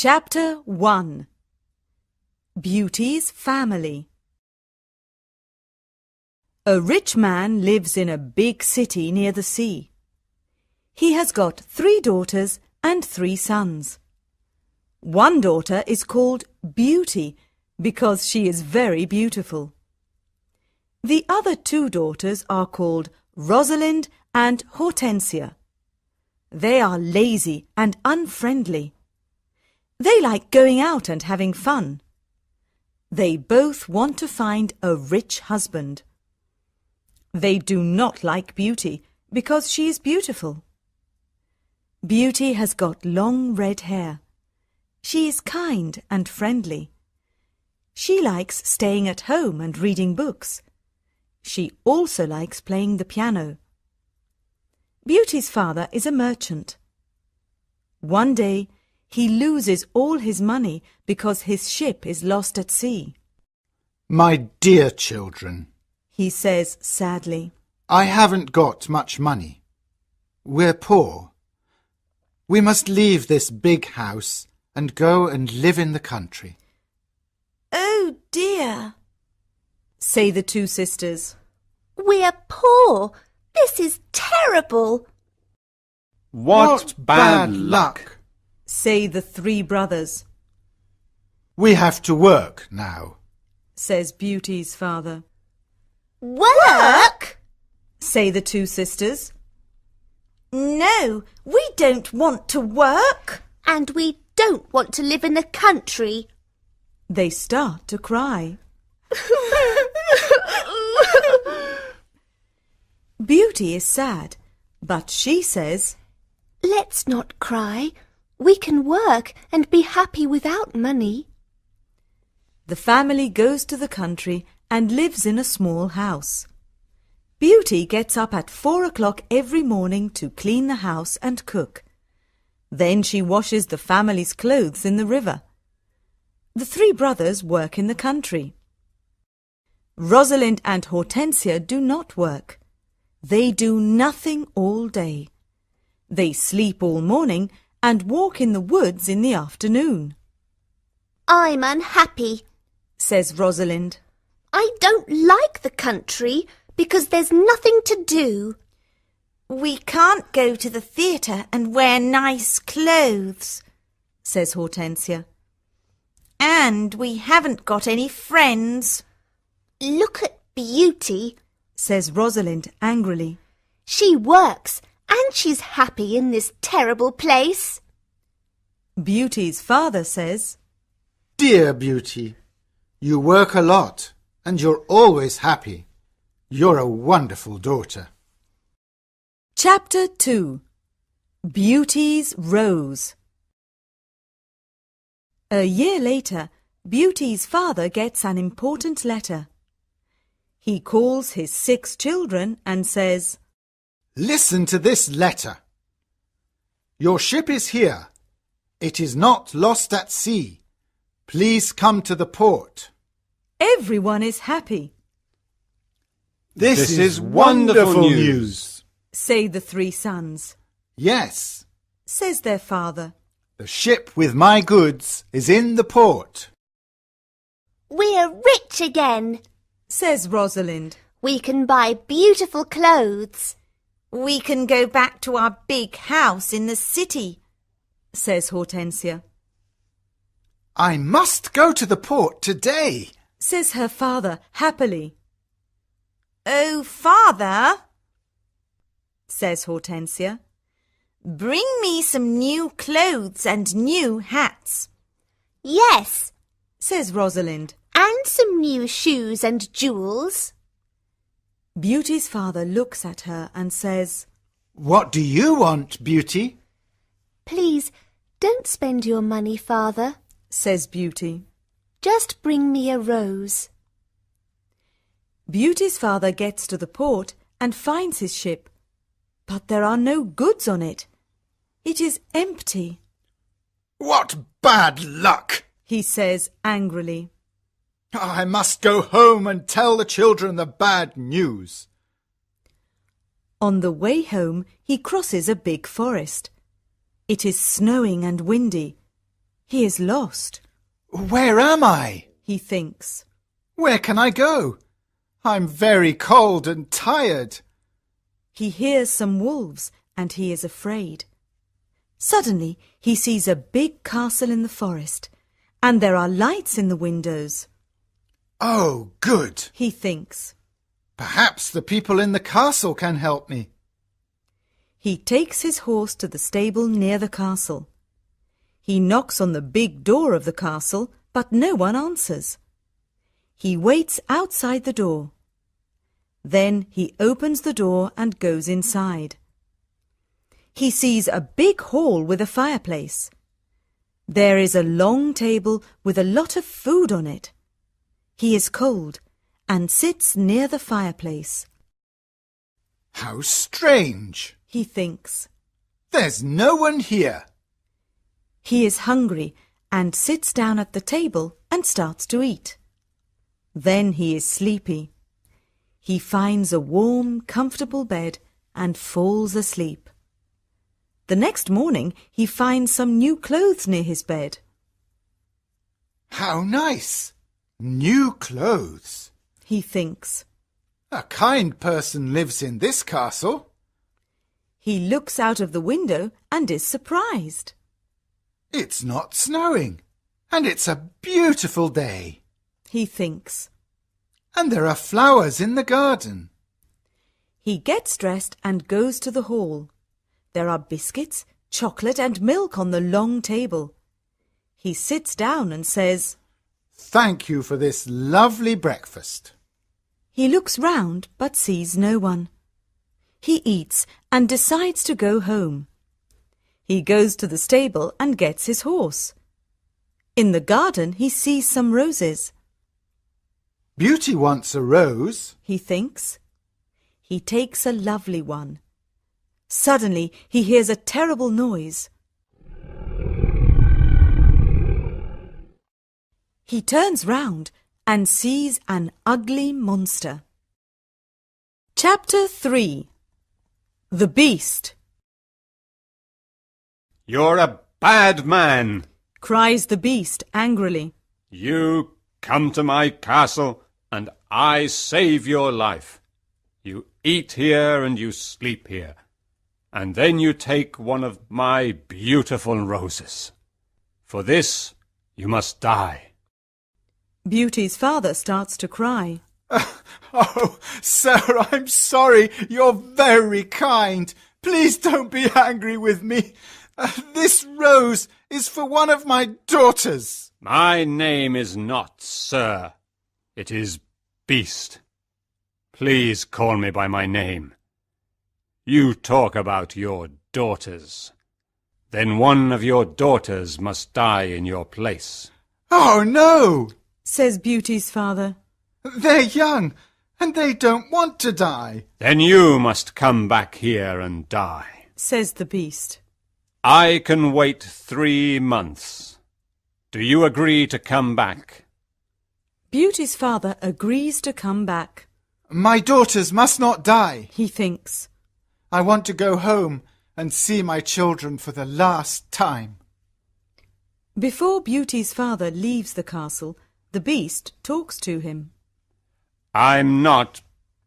Chapter 1. Beauty's Family. A rich man lives in a big city near the sea. He has got 3 daughters and 3 sons. One daughter is called Beauty because she is very beautiful. The other 2 daughters are called Rosalind and Hortensia. They are lazy and unfriendly. They like going out and having fun. They both want to find a rich husband. They do not like Beauty because she is beautiful. Beauty has got long red hair. She is kind and friendly. She likes staying at home and reading books. She also likes playing the piano. Beauty's father is a merchant. One day, he loses all his money because his ship is lost at sea. My dear children, He says sadly, I haven't got much money. We're poor. We must leave this big house and go and live in the country. Oh dear, say the 2 sisters. we're poor. This is terrible. What bad luck! Say the 3 brothers, We have to work now. says Beauty's father. Work? Say the 2 sisters. No, we don't want to work. And we don't want to live in the country. They start to cry. Beauty is sad, but she says, Let's not cry. We can work and be happy without money. the family goes to the country and lives in a small house. Beauty gets up at 4 o'clock every morning to clean the house and cook. Then she washes the family's clothes in the river. The 3 brothers work in the country. Rosalind and Hortensia do not work. They do nothing all day. They sleep all morning and walk in the woods in the afternoon, I'm unhappy. says Rosalind. I don't like the country because there's nothing to do. We can't go to the theatre and wear nice clothes, says Hortensia. and we haven't got any friends. Look at Beauty. Says Rosalind angrily. She works and she's happy in this terrible place. Beauty's father says, Dear Beauty, you work a lot and you're always happy. You're a wonderful daughter. Chapter 2. Beauty's Rose. A year later, Beauty's father gets an important letter. He calls his 6 children and says, Listen to this letter. Your ship is here. It is not lost at sea. Please come to the port. Everyone is happy, This is wonderful news! say the 3 sons. Yes, Says their father. the ship with my goods is in the port. We're rich again. Says Rosalind. We can buy beautiful clothes. We can go back to our big house in the city. Says Hortensia. I must go to the port today. Says her father happily. Oh, Father, Says Hortensia. bring me some new clothes and new hats. Yes, Says Rosalind. and some new shoes and jewels. Beauty's father looks at her and says, What do you want, Beauty? Please, don't spend your money, Father. says Beauty. Just bring me a rose. Beauty's father gets to the port and finds his ship, but there are no goods on it. It is empty, What bad luck! he says angrily. I must go home and tell the children the bad news. On the way home, he crosses a big forest. It is snowing and windy. He is lost. Where am I? He thinks. Where can I go? I'm very cold and tired. He hears some wolves and he is afraid. Suddenly he sees a big castle in the forest, and there are lights in the windows. Oh, good. He thinks. Perhaps the people in the castle can help me. He takes his horse to the stable near the castle. He knocks on the big door of the castle, but no one answers. He waits outside the door. Then he opens the door and goes inside. He sees a big hall with a fireplace. There is a long table with a lot of food on it. He is cold and sits near the fireplace. How strange, he thinks. There's no one here. He is hungry and sits down at the table and starts to eat. Then he is sleepy. He finds a warm, comfortable bed and falls asleep. The next morning he finds some new clothes near his bed. How nice! New clothes, he thinks. A kind person lives in this castle. He looks out of the window and is surprised. It's not snowing, and it's a beautiful day, he thinks. And there are flowers in the garden. He gets dressed and goes to the hall. There are biscuits, chocolate and milk on the long table. He sits down and says, Thank you for this lovely breakfast. He looks round but sees no one. He eats and decides to go home. He goes to the stable and gets his horse. In the garden he sees some roses. Beauty wants a rose, he thinks. He takes a lovely one. Suddenly he hears a terrible noise. He turns round and sees an ugly monster. Chapter 3. The Beast. You're a bad man, cries the beast angrily. You come to my castle and I save your life. You eat here and you sleep here. And then you take one of my beautiful roses. For this you must die. Beauty's father starts to cry. Oh, sir, I'm sorry. You're very kind. Please don't be angry with me. This rose is for one of my daughters. My name is not Sir. It is Beast. Please call me by my name. You talk about your daughters. Then one of your daughters must die in your place. Oh, no, says Beauty's father. They're young, and they don't want to die. Then you must come back here and die, says the beast. I can wait 3 months. Do you agree to come back? Beauty's father agrees to come back. My daughters must not die, he thinks. I want to go home and see my children for the last time. Before Beauty's father leaves the castle, the beast talks to him. I'm not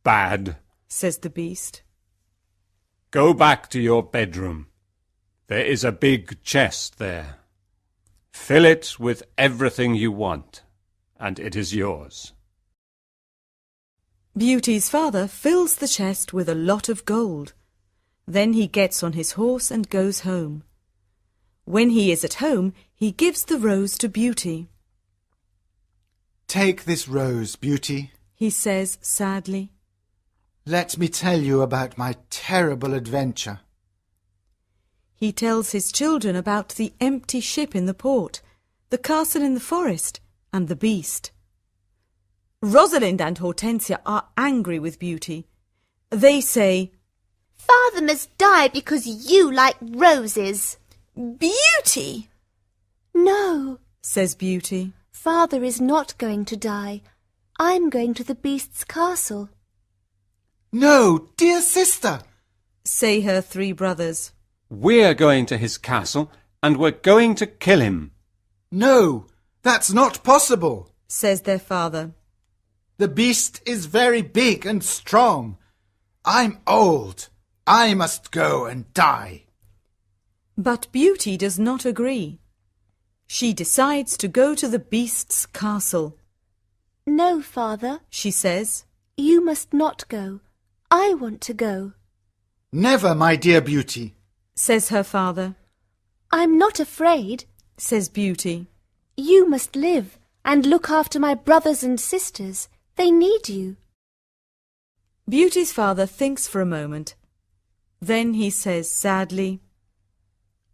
bad, says the beast. Go back to your bedroom. There is a big chest there. Fill it with everything you want, and it is yours. Beauty's father fills the chest with a lot of gold. Then he gets on his horse and goes home. When he is at home, he gives the rose to Beauty. Take this rose, Beauty, he says sadly. Let me tell you about my terrible adventure. He tells his children about the empty ship in the port, the castle in the forest, and the beast. Rosalind and Hortensia are angry with Beauty. They say, Father must die because you like roses. Beauty! No, says Beauty. Father is not going to die. I'm going to the beast's castle. No, dear sister, say her 3 brothers. We're going to his castle, and we're going to kill him. No, that's not possible, says their father. The beast is very big and strong. I'm old. I must go and die. But Beauty does not agree. She decides to go to the beast's castle. No, father, She says, you must not go. I want to go. Never, my dear Beauty. says her father, I'm not afraid. says Beauty. You must live and look after my brothers and sisters. They need you. Beauty's father thinks for a moment. Then he says sadly,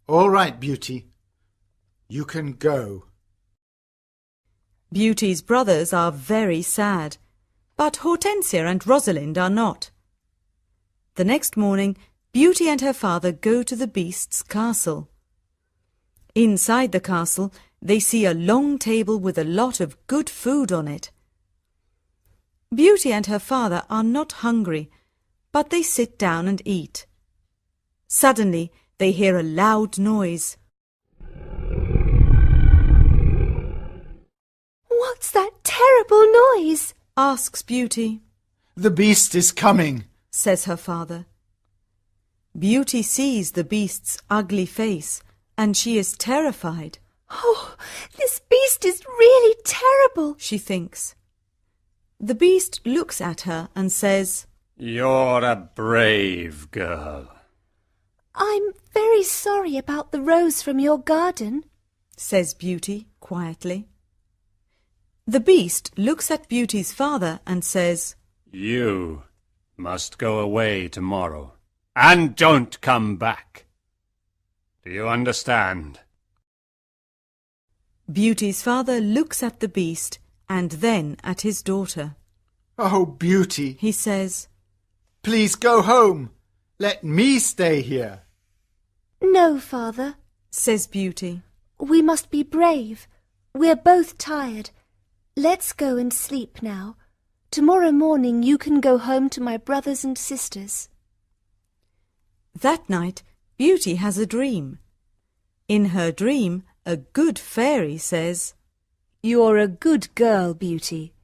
All right, Beauty. You can go. Beauty's brothers are very sad, but Hortensia and Rosalind are not. The next morning, Beauty and her father go to the beast's castle. Inside the castle, they see a long table with a lot of good food on it. Beauty and her father are not hungry, but they sit down and eat. Suddenly, they hear a loud noise. What's that terrible noise? Asks Beauty, The beast is coming. says her father. Beauty sees the beast's ugly face, and she is terrified, Oh, this beast is really terrible. she thinks. The beast looks at her and says, You're a brave girl. I'm very sorry about the rose from your garden. says Beauty quietly. The beast looks at Beauty's father and says, You must go away tomorrow, and don't come back. Do you understand? Beauty's father looks at the beast and then at his daughter. Oh, Beauty, He says, please go home. Let me stay here. No, father. says Beauty. We must be brave. We're both tired. Let's go and sleep now. Tomorrow morning you can go home to my brothers and sisters. That night, Beauty has a dream. In her dream, a good fairy says, You're a good girl, Beauty,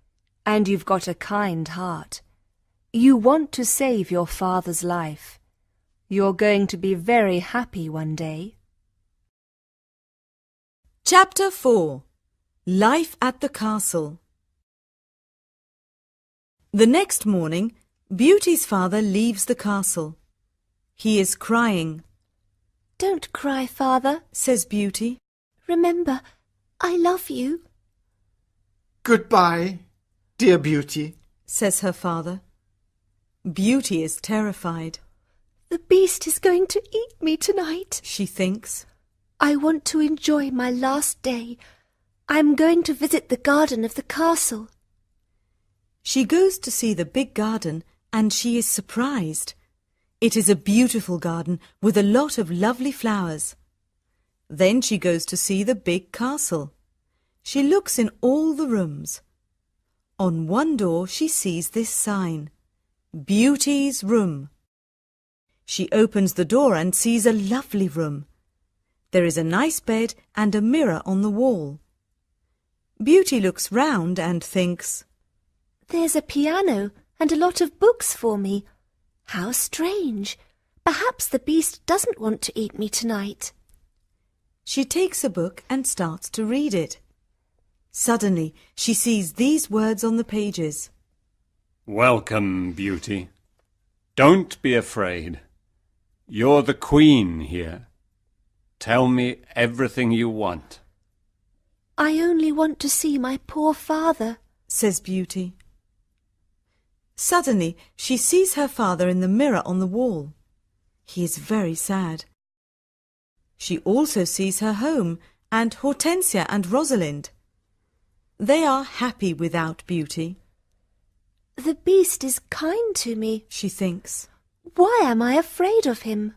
and you've got a kind heart. You want to save your father's life. You're going to be very happy one day. Chapter 4. Life at the Castle. The next morning, Beauty's father leaves the castle. He is crying, Don't cry, father. says Beauty. Remember, I love you. Goodbye, dear Beauty. says her father. Beauty is terrified, The beast is going to eat me tonight. she thinks. I want to enjoy my last day. I'm going to visit the garden of the castle. She goes to see the big garden and she is surprised. It is a beautiful garden with a lot of lovely flowers. Then she goes to see the big castle. She looks in all the rooms. On one door she sees this sign, Beauty's Room. She opens the door and sees a lovely room. There is a nice bed and a mirror on the wall. Beauty looks round and thinks, There's a piano and a lot of books for me. How strange. Perhaps the beast doesn't want to eat me tonight. She takes a book and starts to read it. Suddenly, she sees these words on the pages. Welcome, Beauty. Don't be afraid. You're the queen here. Tell me everything you want. I only want to see my poor father. Says Beauty. Suddenly, she sees her father in the mirror on the wall. He is very sad. She also sees her home and Hortensia and Rosalind. They are happy without Beauty, The beast is kind to me. she thinks. Why am I afraid of him?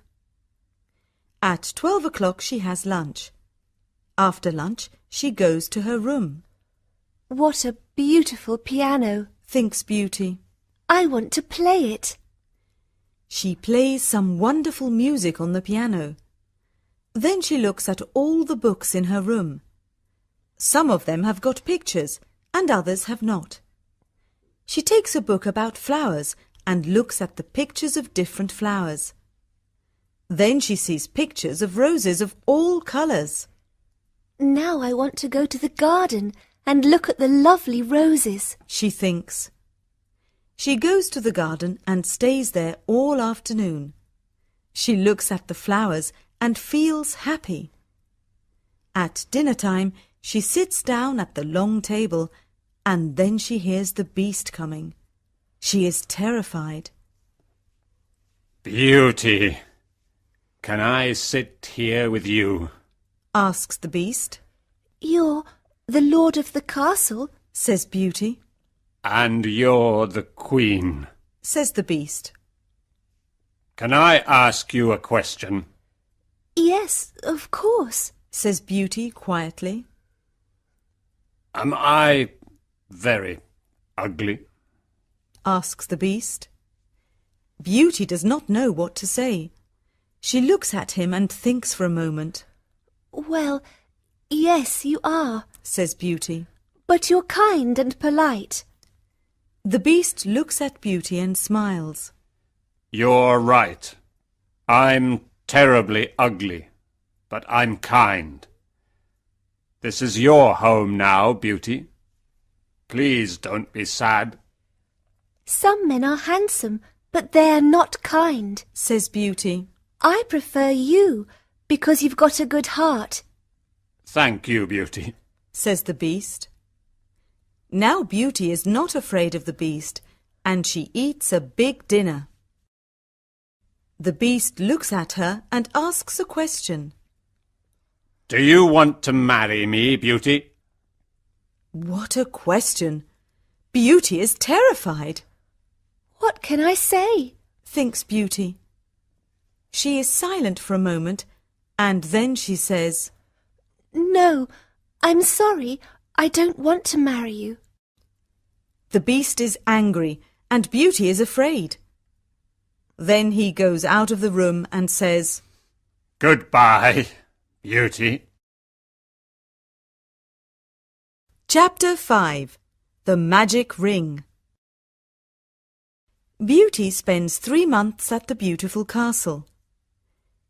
At 12 o'clock she has lunch. After lunch, she goes to her room. What a beautiful piano. Thinks Beauty. I want to play it. She plays some wonderful music on the piano. Then she looks at all the books in her room. Some of them have got pictures and others have not. She takes a book about flowers and looks at the pictures of different flowers. Then she sees pictures of roses of all colours. Now I want to go to the garden and look at the lovely roses, she thinks. She goes to the garden and stays there all afternoon. She looks at the flowers and feels happy. At dinner time, she sits down at the long table and then she hears the beast coming. She is terrified. Beauty, can I sit here with you? Asks the beast. You're the lord of the castle, Says Beauty. And you're the queen. Says the beast. Can I ask you a question? Yes, of course. Says Beauty quietly. Am I very ugly? Asks the beast. Beauty does not know what to say. She looks at him and thinks for a moment. Well, yes, you are, Says Beauty. but you're kind and polite. The beast looks at Beauty and smiles. You're right. I'm terribly ugly, but I'm kind. This is your home now, Beauty. Please don't be sad. Some men are handsome, but they're not kind. Says Beauty. I prefer you because you've got a good heart. Thank you, Beauty. Says the beast. Now Beauty is not afraid of the beast, and she eats a big dinner. The beast looks at her and asks a question. Do you want to marry me, Beauty? What a question! Beauty is terrified, What can I say? thinks Beauty. She is silent for a moment, and then she says, No, I'm sorry. I don't want to marry you. The beast is angry, and Beauty is afraid. Then he goes out of the room and says, Goodbye, Beauty. Chapter 5. The Magic Ring. Beauty spends 3 months at the beautiful castle.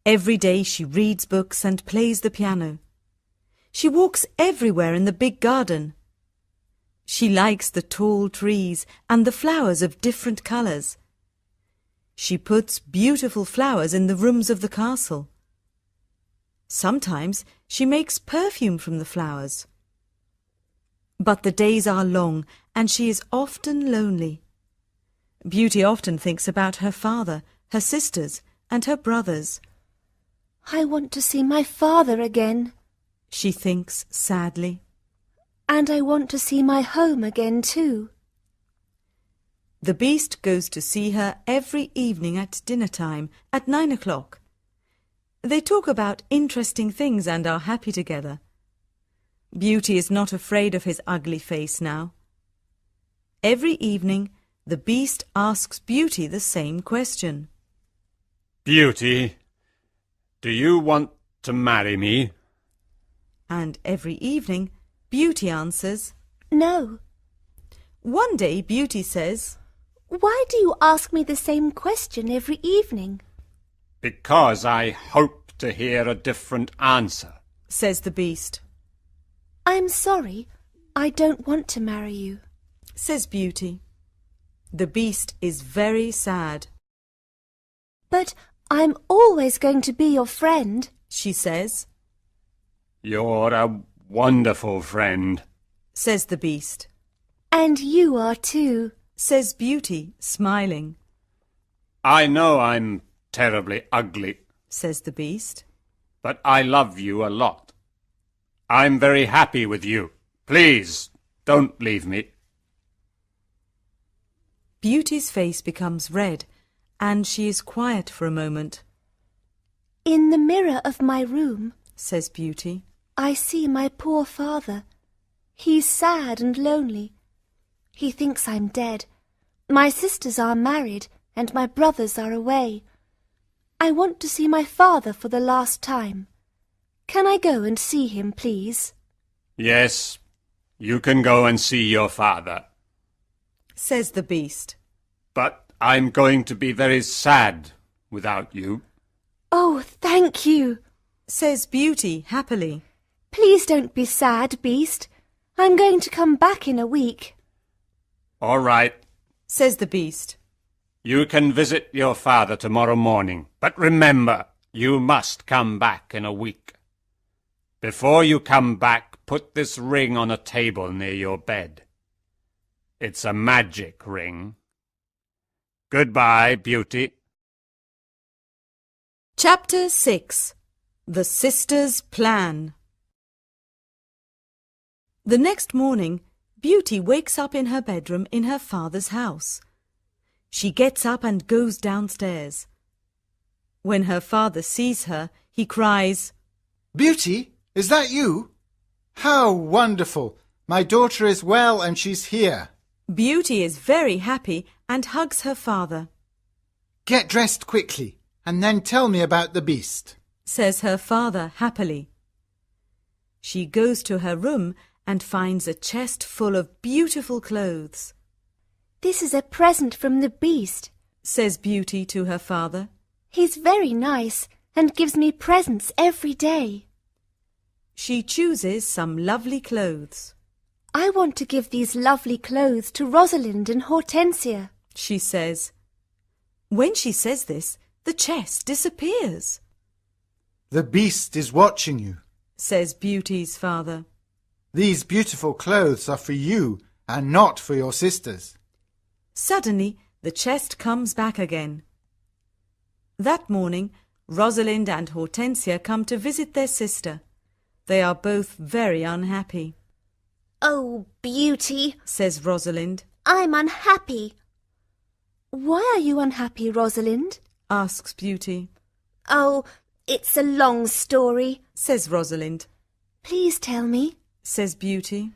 Every day she reads books and plays the piano. She walks everywhere in the big garden. She likes the tall trees and the flowers of different colours. She puts beautiful flowers in the rooms of the castle. Sometimes she makes perfume from the flowers. But the days are long and she is often lonely. Beauty often thinks about her father, her sisters, and her brothers. I want to see my father again. She thinks sadly. And I want to see my home again too. The beast goes to see her every evening at dinner time at 9 o'clock. They talk about interesting things and are happy together. Beauty is not afraid of his ugly face now. Every evening, the beast asks Beauty the same question. Beauty, do you want to marry me? And every evening, Beauty answers. No. One day, Beauty says, Why do you ask me the same question every evening? Because I hope to hear a different answer. Says the beast. I'm sorry. I don't want to marry you. Says Beauty. The beast is very sad. But I'm always going to be your friend. She says. You're a wonderful friend. Says the beast. And you are too. Says Beauty, smiling. I know I'm terribly ugly, Says the beast. but I love you a lot. I'm very happy with you. Please, don't leave me. Beauty's face becomes red, and she is quiet for a moment. In the mirror of my room, Says Beauty. I see my poor father. He's sad and lonely. He thinks I'm dead. My sisters are married and my brothers are away. I want to see my father for the last time. Can I go and see him, please? Yes, you can go and see your father. Says the beast. But I'm going to be very sad without you. Oh, thank you. Says Beauty happily. Please don't be sad, Beast. I'm going to come back in a week. All right, Says the beast. you can visit your father tomorrow morning. But remember, you must come back in a week. Before you come back, put this ring on a table near your bed. It's a magic ring. Goodbye, Beauty. Chapter 6. The Sisters' Plan. The next morning, Beauty wakes up in her bedroom in her father's house. She gets up and goes downstairs. When her father sees her, he cries, Beauty, is that you? How wonderful! My daughter is well and she's here. Beauty is very happy and hugs her father. Get dressed quickly and then tell me about the beast. Says her father happily. She goes to her room and finds a chest full of beautiful clothes. This is a present from the Beast. Says Beauty to her father. He's very nice and gives me presents every day. She chooses some lovely clothes. I want to give these lovely clothes to Rosalind and Hortensia. She says. When she says this, the chest disappears. The beast is watching you. Says Beauty's father. These beautiful clothes are for you and not for your sisters. Suddenly, the chest comes back again. That morning, Rosalind and Hortensia come to visit their sister. They are both very unhappy. Oh, Beauty, Says Rosalind. I'm unhappy. Why are you unhappy, Rosalind? Asks Beauty. Oh, it's a long story. Says Rosalind. Please tell me. Says Beauty.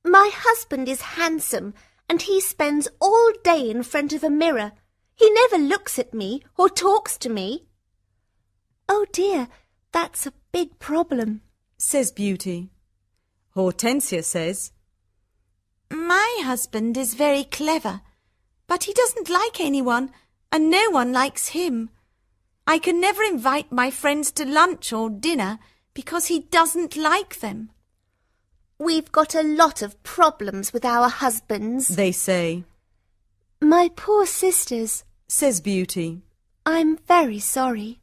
My husband is handsome and he spends all day in front of a mirror. He never looks at me or talks to me. Oh dear, that's a big problem. Says Beauty. Hortensia says, My husband is very clever, but he doesn't like anyone and no one likes him. I can never invite my friends to lunch or dinner because he doesn't like them. We've got a lot of problems with our husbands. They say. My poor sisters. Says Beauty. I'm very sorry.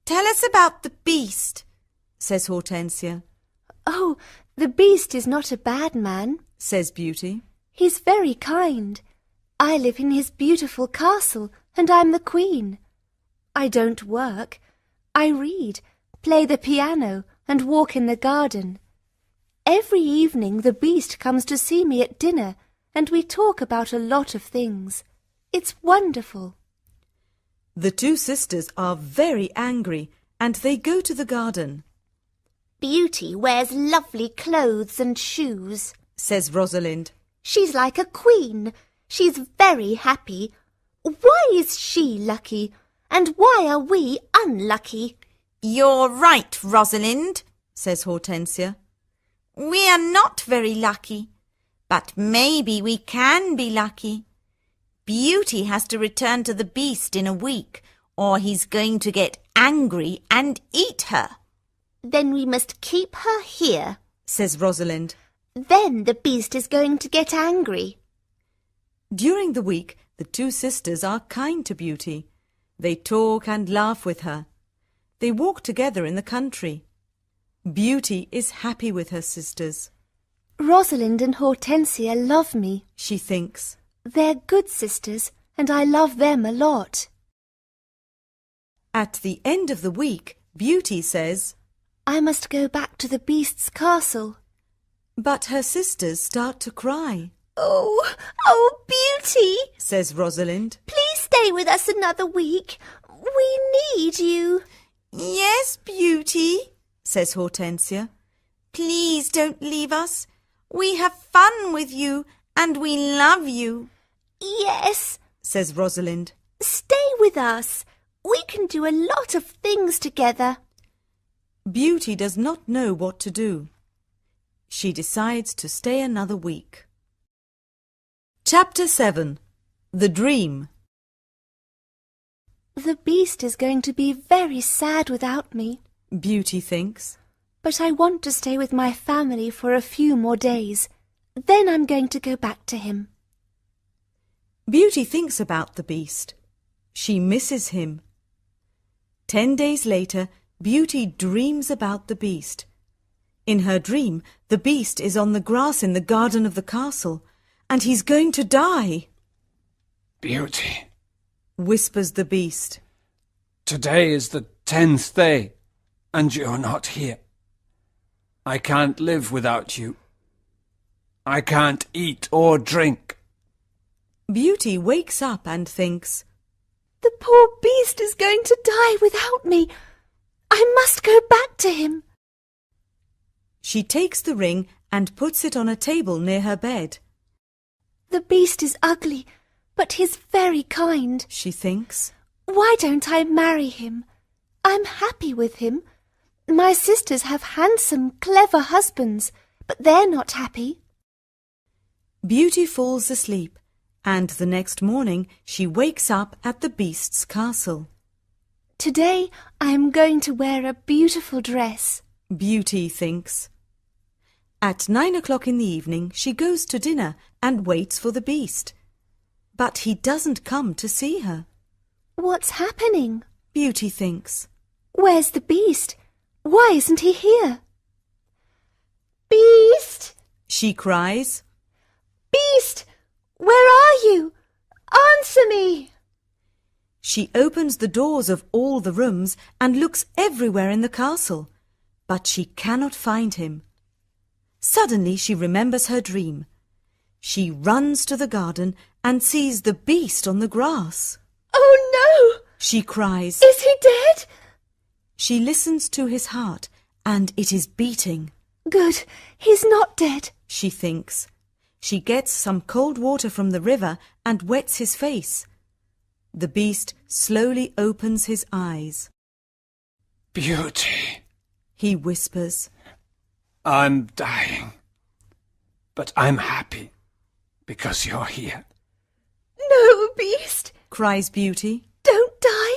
Tell us about the beast, says Hortensia. Oh, the Beast is not a bad man. Says Beauty. He's very kind. I live in his beautiful castle and I'm the queen. I don't work. I read, play the piano and walk in the garden. Every evening the Beast comes to see me at dinner and we talk about a lot of things. It's wonderful. The two sisters are very angry and they go to the garden. Beauty wears lovely clothes and shoes. Says Rosalind. She's like a queen. She's very happy. Why is she lucky? And why are we unlucky? You're right, Rosalind, says Hortensia. We are not very lucky, but maybe we can be lucky. Beauty has to return to the Beast in a week, or he's going to get angry and eat her. Then we must keep her here, says Rosalind. Then the Beast is going to get angry. During the week, the two sisters are kind to Beauty. They talk and laugh with her. They walk together in the country. Beauty is happy with her sisters. Rosalind and Hortensia love me, she thinks. They're good sisters, and I love them a lot. At the end of the week, Beauty says, I must go back to the Beast's castle. But her sisters start to cry. Oh, Beauty, says Rosalind. Please stay with us another week. We need you. Yes, Beauty, says Hortensia. Please don't leave us. We have fun with you and we love you. Yes, says Rosalind. Stay with us. We can do a lot of things together. Beauty does not know what to do. She decides to stay another week. Chapter 7. The Dream. The beast is going to be very sad without me, Beauty thinks. but I want to stay with my family for a few more days. Then I'm going to go back to him. Beauty thinks about the beast. She misses him. 10 days later, Beauty dreams about the beast. In her dream, the beast is on the grass in the garden of the castle, and he's going to die. Beauty, Whispers the beast. today is the 10th day, and you're not here. I can't live without you. I can't eat or drink. Beauty wakes up and thinks, The poor beast is going to die without me. I must go back to him. She takes the ring and puts it on a table near her bed. The beast is ugly, but he's very kind. She thinks. Why don't I marry him? I'm happy with him. My sisters have handsome, clever husbands, but they're not happy. Beauty falls asleep, and the next morning she wakes up at the beast's castle. Today I am going to wear a beautiful dress. Beauty thinks. At 9 o'clock in the evening she goes to dinner and waits for the beast. But he doesn't come to see her. What's happening? Beauty thinks. Where's the beast? Why isn't he here? Beast! She cries. Beast! Where are you? Answer me! She opens the doors of all the rooms and looks everywhere in the castle, but she cannot find him. Suddenly she remembers her dream. She runs to the garden and sees the beast on the grass. Oh no! She cries. Is he dead? She listens to his heart, and it is beating. Good, he's not dead. She thinks. She gets some cold water from the river and wets his face. The beast slowly opens his eyes. Beauty, He whispers. I'm dying, but I'm happy because you're here. No, Beast, Cries Beauty. don't die.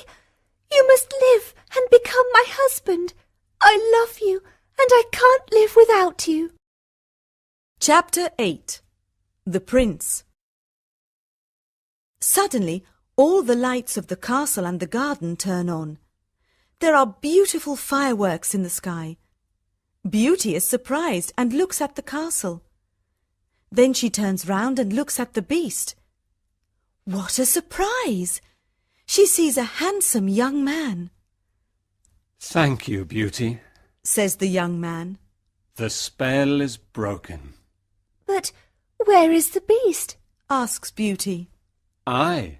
You must live and become my husband. I love you, and I can't live without you. Chapter 8. The Prince. Suddenly, all the lights of the castle and the garden turn on. There are beautiful fireworks in the sky. Beauty is surprised and looks at the castle. Then she turns round and looks at the beast. What a surprise! She sees a handsome young man. Thank you, Beauty. Says the young man. The spell is broken. But where is the beast? Asks Beauty. I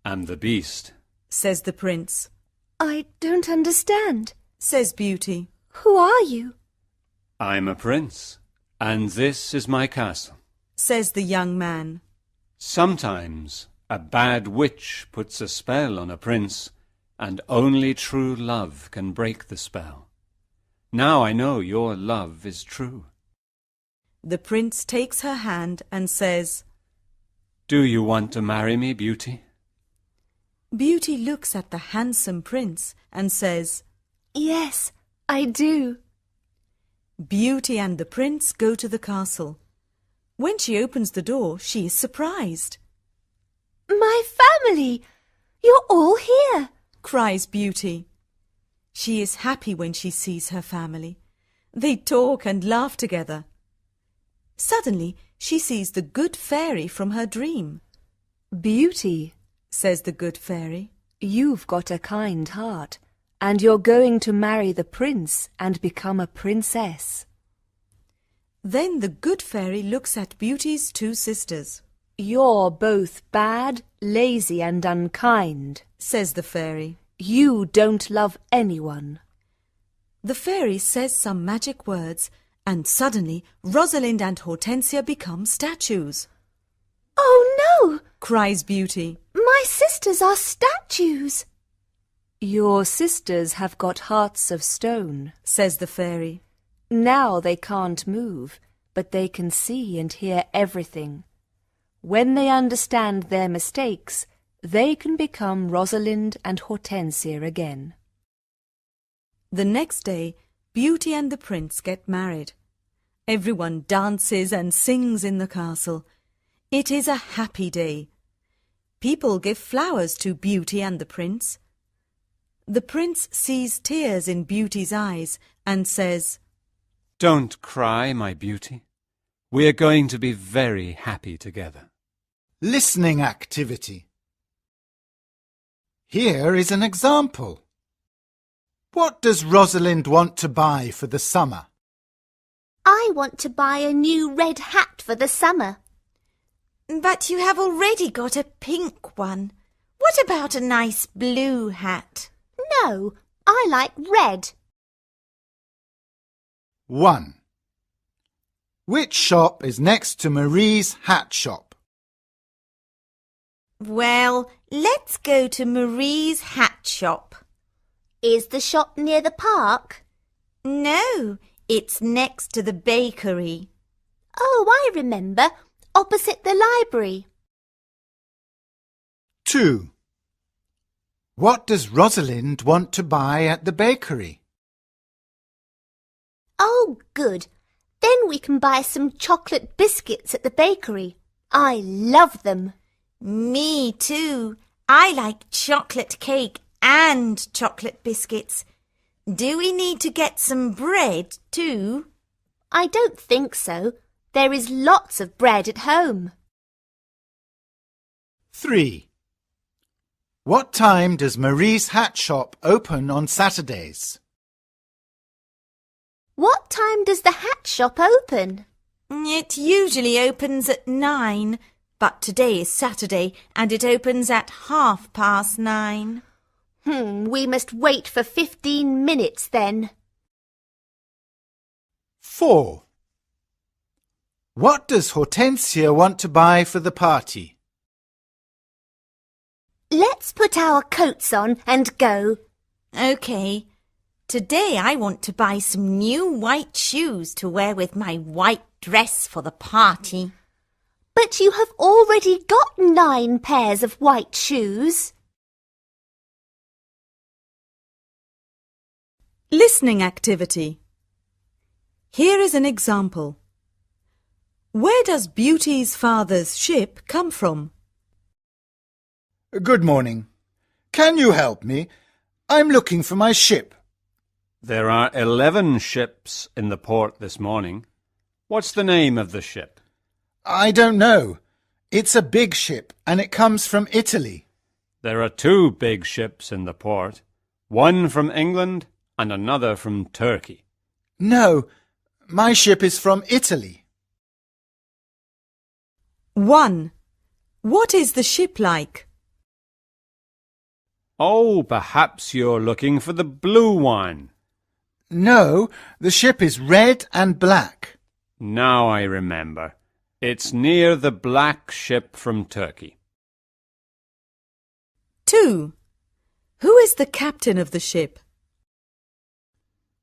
am the beast. Says the prince. I don't understand. Says Beauty. Who are you? I'm a prince, and this is my castle. Says the young man. Sometimes a bad witch puts a spell on a prince, and only true love can break the spell. Now I know your love is true. The prince takes her hand and says, Do you want to marry me, Beauty? Beauty looks at the handsome prince and says, Yes, I do. Beauty and the prince go to the castle. When she opens the door, she is surprised. My family! You're all here. Cries Beauty. She is happy when she sees her family. They talk and laugh together. Suddenly, she sees the good fairy from her dream. Beauty, Says the good fairy. you've got a kind heart, and you're going to marry the prince and become a princess. Then the good fairy looks at Beauty's two sisters. You're both bad, lazy and unkind. Says the fairy. You don't love anyone. The fairy says some magic words, and suddenly Rosalind and Hortensia become statues. Oh no! Cries Beauty. My sisters are statues. Your sisters have got hearts of stone. Says the fairy. Now they can't move, but they can see and hear everything. When they understand their mistakes, they can become Rosalind and Hortensia again. The next day, Beauty and the Prince get married. Everyone dances and sings in the castle. It is a happy day. People give flowers to Beauty and the Prince. The Prince sees tears in Beauty's eyes and says, "Don't cry, my beauty. We are going to be very happy together." Listening activity. Here is an example. What does Rosalind want to buy for the summer? I want to buy a new red hat for the summer. But you have already got a pink one. What about a nice blue hat? No, I like red. 1. Which shop is next to Marie's hat shop? Well, let's go to Marie's hat shop. Is the shop near the park? No, it's next to the bakery. Oh, I remember. Opposite the library. 2. What does Rosalind want to buy at the bakery? Oh, good. Then we can buy some chocolate biscuits at the bakery. I love them. Me too. I like chocolate cake and chocolate biscuits. Do we need to get some bread too? I don't think so. There is lots of bread at home. 3. What time does Marie's hat shop open on Saturdays? What time does the hat shop open? It usually opens at 9, but today is Saturday and it opens at 9:30. We must wait for 15 minutes then. 4. What does Hortensia want to buy for the party? Let's put our coats on and go. OK. Today I want to buy some new white shoes to wear with my white dress for the party. But you have already got 9 pairs of white shoes. Listening activity. Here is an example. Where does Beauty's father's ship come from? Good morning. Can you help me? I'm looking for my ship. There are 11 ships in the port this morning. What's the name of the ship? I don't know. It's a big ship and it comes from Italy. There are 2 big ships in the port, one from England and another from Turkey. No, my ship is from Italy. 1. What is the ship like? Oh, perhaps you're looking for the blue one. No, the ship is red and black. Now I remember. It's near the black ship from Turkey. 2. Who is the captain of the ship?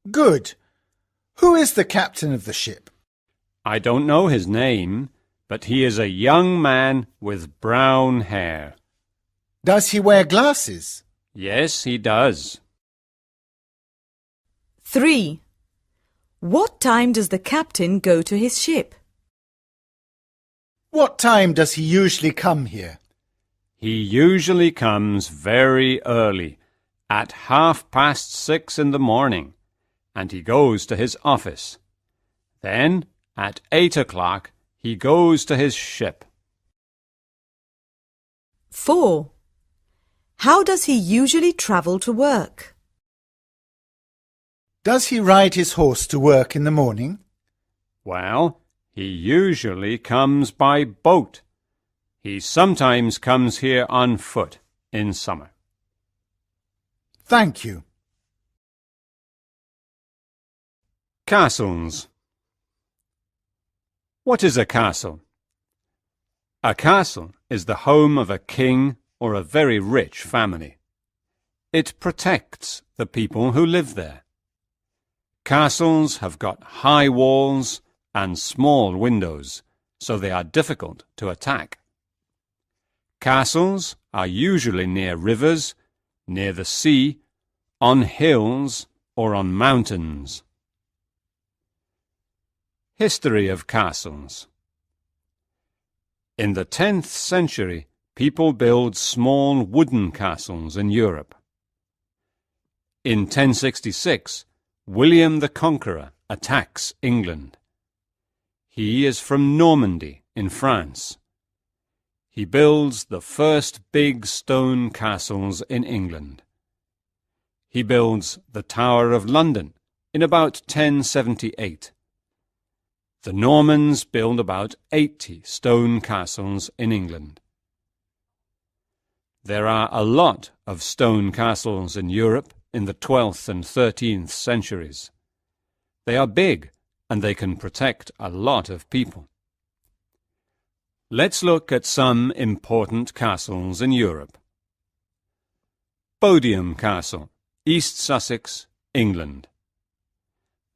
Good. Who is the captain of the ship? I don't know his name, but he is a young man with brown hair. Does he wear glasses? Yes, he does. 3. What time does the captain go to his ship? What time does he usually come here? He usually comes very early, at 6:30 in the morning, and he goes to his office. Then, at 8 o'clock, he goes to his ship. 4. How does he usually travel to work? Does he ride his horse to work in the morning? Well, he usually comes by boat. He sometimes comes here on foot in summer. Thank you. Castles. What is a castle? A castle is the home of a king or a very rich family. It protects the people who live there. Castles have got high walls and small windows, so they are difficult to attack. Castles are usually near rivers, near the sea, on hills, or on mountains. History of castles. In the 10th century, people built small wooden castles in Europe. In 1066, William the Conqueror attacks England. He is from Normandy in France. He builds the first big stone castles in England. He builds the Tower of London in about 1078. The Normans build about 80 stone castles in England. There are a lot of stone castles in Europe in the 12th and 13th centuries. They are big and they can protect a lot of people. Let's look at some important castles in Europe. Bodiam Castle, East Sussex, England.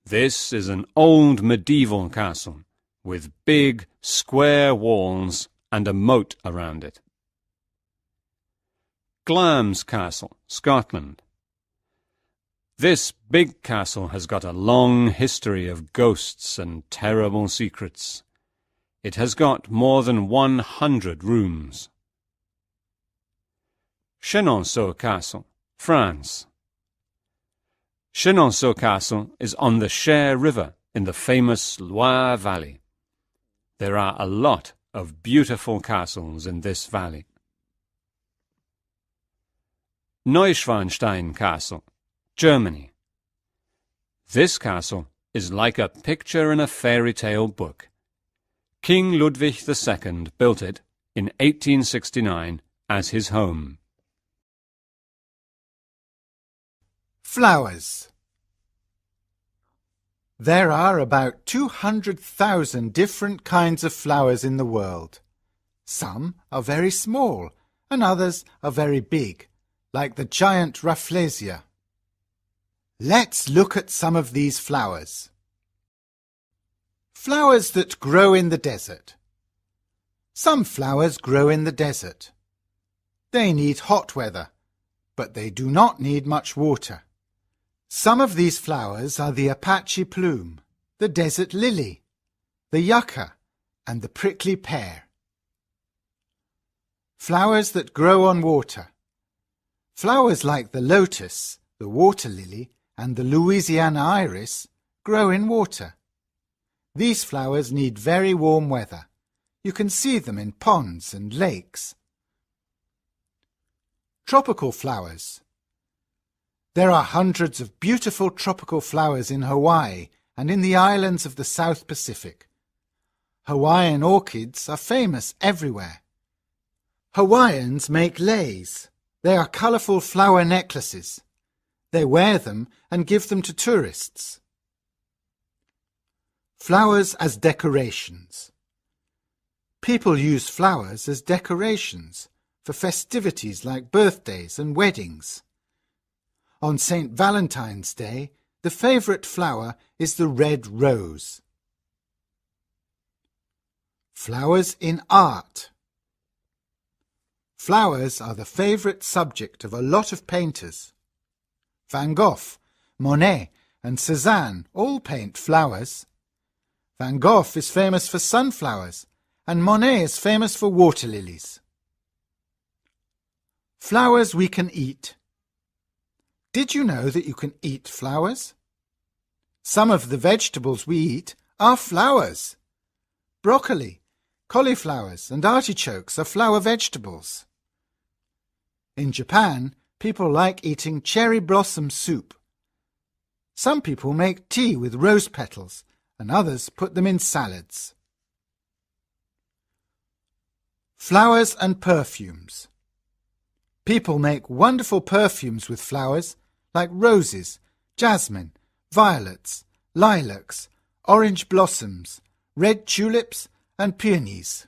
This is an old medieval castle with big square walls and a moat around it. Glamis Castle, Scotland. This big castle has got a long history of ghosts and terrible secrets. It has got more than 100 rooms. Chenonceau Castle, France. Chenonceau Castle is on the Cher River in the famous Loire Valley. There are a lot of beautiful castles in this valley. Neuschwanstein Castle, Germany. This castle is like a picture in a fairy tale book. King Ludwig II built it in 1869 as his home. Flowers. There are about 200,000 different kinds of flowers in the world. Some are very small and others are very big, like the giant Rafflesia. Let's look at some of these flowers. Flowers that grow in the desert. Some flowers grow in the desert. They need hot weather, but they do not need much water. Some of these flowers are the Apache plume, the desert lily, the yucca, and the prickly pear. Flowers that grow on water. Flowers like the lotus, the water lily, and the Louisiana iris grow in water. These flowers need very warm weather. You can see them in ponds and lakes. Tropical flowers. There are hundreds of beautiful tropical flowers in Hawaii and in the islands of the South Pacific. Hawaiian orchids are famous everywhere. Hawaiians make leis. They are colourful flower necklaces. They wear them and give them to tourists. Flowers as decorations. People use flowers as decorations for festivities like birthdays and weddings. On St. Valentine's Day, the favourite flower is the red rose. Flowers in art. Flowers are the favourite subject of a lot of painters. Van Gogh, Monet and Cézanne all paint flowers. Van Gogh is famous for sunflowers and Monet is famous for water lilies. Flowers we can eat. Did you know that you can eat flowers? Some of the vegetables we eat are flowers. Broccoli, cauliflowers and artichokes are flower vegetables. In Japan, people like eating cherry blossom soup. Some people make tea with rose petals and others put them in salads. Flowers and perfumes. People make wonderful perfumes with flowers like roses, jasmine, violets, lilacs, orange blossoms, red tulips and peonies.